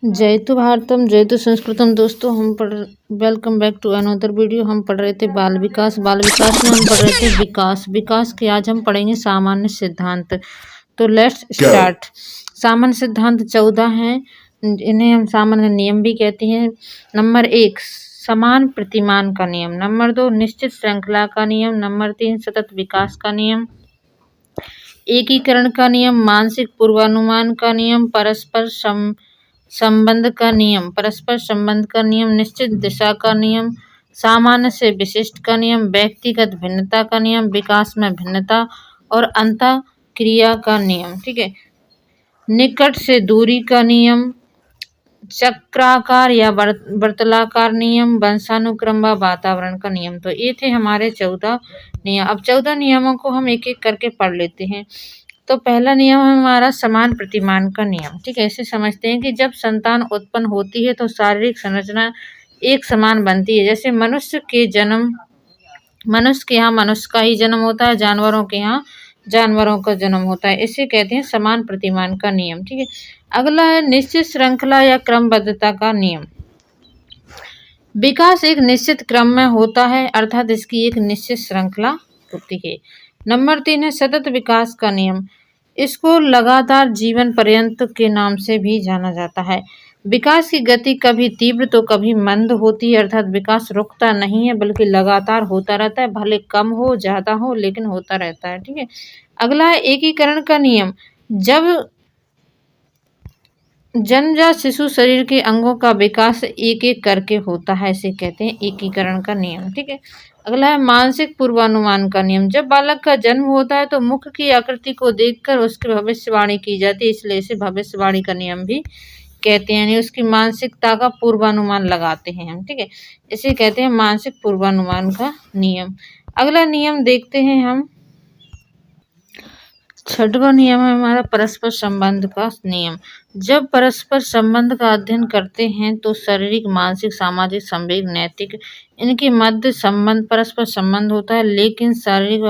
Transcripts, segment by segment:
जयतु भारतम जयतु संस्कृतम। दोस्तों welcome back to another video. हम पढ़ रहे थे बाल विकास में हम पढ़ रहे थे विकास के आज हम पढ़ेंगे सामान्य सिद्धांत। तो लेट्स स्टार्ट। सामान्य सिद्धांत 14 हैं, इन्हें हम सामान्य नियम भी कहते हैं। नंबर 1 समान प्रतिमान का नियम। नंबर 2 निश्चित श्रृंखला का नियम। नंबर 3 सतत विकास का नियम। एकीकरण का नियम, मानसिक पूर्वानुमान का नियम, परस्पर संबंध का नियम, निश्चित दिशा का नियम, सामान्य से विशिष्ट का नियम, व्यक्तिगत भिन्नता का नियम, विकास में भिन्नता और अंतःक्रिया का नियम। ठीक है, निकट से दूरी का नियम, चक्राकार या वर्तुलाकार नियम, वंशानुक्रम व वातावरण का नियम। तो ये थे हमारे 14 नियम। अब 14 नियमों को हम एक एक करके पढ़ लेते हैं। तो पहला नियम है हमारा समान प्रतिमान का नियम। ठीक है, ऐसे समझते हैं कि जब संतान उत्पन्न होती है तो शारीरिक संरचना एक समान बनती है। जैसे मनुष्य के यहाँ मनुष्य का ही जन्म होता है, जानवरों के यहाँ जानवरों का जन्म होता है। इसे कहते हैं समान प्रतिमान का नियम। ठीक है, अगला है निश्चित श्रृंखला या क्रमबद्धता का नियम। विकास एक निश्चित क्रम में होता है, अर्थात इसकी एक निश्चित श्रृंखला होती है। नंबर 3 है सतत विकास का नियम। इसको लगातार जीवन पर्यंत के नाम से भी जाना जाता है। विकास की गति कभी तीव्र तो कभी मंद होती है, अर्थात विकास रुकता नहीं है बल्कि लगातार होता रहता है, भले कम हो ज्यादा हो लेकिन होता रहता है। ठीक है, अगला है एकीकरण का नियम। जब जन्मजात शिशु शरीर के अंगों का विकास एक एक करके होता है, इसे कहते हैं एकीकरण का नियम। ठीक है, अगला है मानसिक पूर्वानुमान का नियम। जब बालक का जन्म होता है तो मुख की आकृति को देखकर उसकी भविष्यवाणी की जाती है, इसलिए इसे भविष्यवाणी का नियम भी कहते हैं, यानी उसकी मानसिकता का पूर्वानुमान लगाते हैं हम। ठीक है, इसे कहते हैं मानसिक पूर्वानुमान का नियम। अगला नियम देखते हैं हम, 6वां नियम है हमारा परस्पर संबंध का नियम। जब परस्पर संबंध का अध्ययन करते हैं तो शारीरिक, मानसिक, सामाजिक, संवेग, नैतिक इनके मध्य संबंध परस्पर संबंध होता है, लेकिन शारीरिक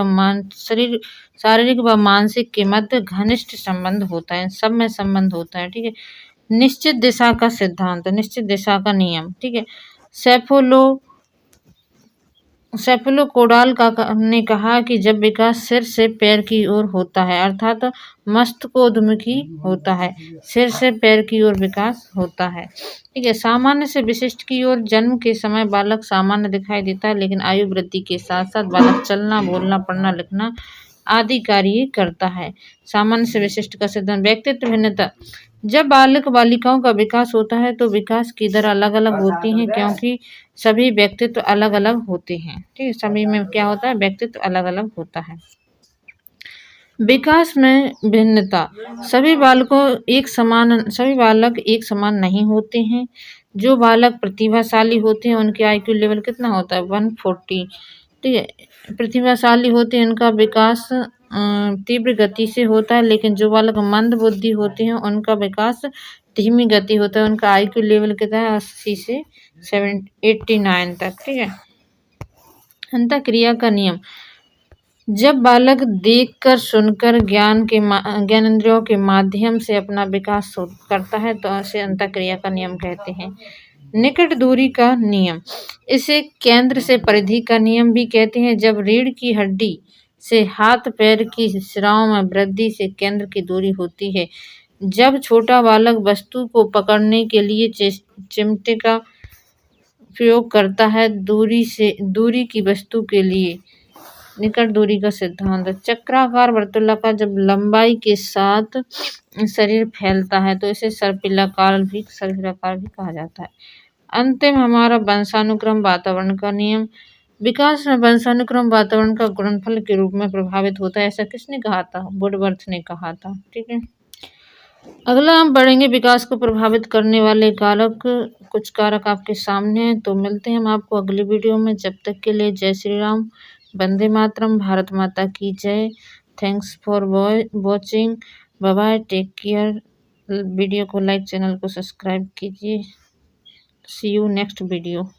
व मानसिक के मध्य घनिष्ठ संबंध होता है, सब में संबंध होता है। ठीक है, निश्चित दिशा का सिद्धांत, निश्चित दिशा का नियम। ठीक है, सेफलोकोडाल ने कहा कि जब विकास सिर से पैर की ओर होता है, अर्थात मस्तकोद्मुखी होता है, सिर से पैर की ओर विकास होता है। ठीक है, सामान्य से विशिष्ट की ओर। जन्म के समय बालक सामान्य दिखाई देता है, लेकिन आयु वृद्धि के साथ साथ बालक चलना, बोलना, पढ़ना, लिखना आदि कार्य करता है। सामान्य से विशिष्ट का सिद्धांत। व्यक्तित्व भिन्नता। जब बालक बालिकाओं का विकास होता है तो विकास की दर अलग अलग होती है, क्योंकि सभी व्यक्तित्व अलग अलग होते हैं। ठीक है, सभी में क्या होता है, व्यक्तित्व अलग अलग होता है। विकास में भिन्नता। सभी बालक एक समान नहीं होते हैं। जो बालक प्रतिभाशाली होते हैं उनके IQ लेवल कितना होता है, 140। ठीक है, प्रतिभाशाली होते हैं उनका विकास तीव्र गति से होता है, लेकिन जो बालक मंद बुद्धि होते हैं उनका विकास धीमी गति होता है। उनका IQ लेवल कितना है, 80 से 89 तक। ठीक है, अंतःक्रिया का नियम। जब बालक देखकर, सुनकर, ज्ञानेंद्रियों के माध्यम से अपना विकास करता है तो इसे अंतःक्रिया का नियम कहते हैं। निकट दूरी का नियम, इसे केंद्र से परिधि का नियम भी कहते हैं। जब रीढ़ की हड्डी से हाथ पैर की शिराओं में वृद्धि से केंद्र की दूरी होती है। जब छोटा बालक वस्तु को पकड़ने के लिए चिमटे का प्रयोग करता है, दूरी की वस्तु के लिए निकट दूरी का सिद्धांत। चक्राकार वर्तुलाकार, जब लंबाई के साथ शरीर फैलता है तो इसे सर्पिलाकार भी कहा जाता है। अंतिम हमारा वंशानुक्रम वातावरण का नियम। विकास में वंशानुक्रम वातावरण का गुणनफल के रूप में प्रभावित होता है, ऐसा किसने कहा था, वुडवर्थ ने कहा था। ठीक है, अगला हम पढ़ेंगे विकास को प्रभावित करने वाले कारक। कुछ कारक आपके सामने हैं, तो मिलते हैं हम आपको अगली वीडियो में। जब तक के लिए जय श्री राम, वंदे मातरम, भारत माता की जय। Thanks for watching, bye bye, take care. Video को लाइक, चैनल को सब्सक्राइब कीजिए। See you next video.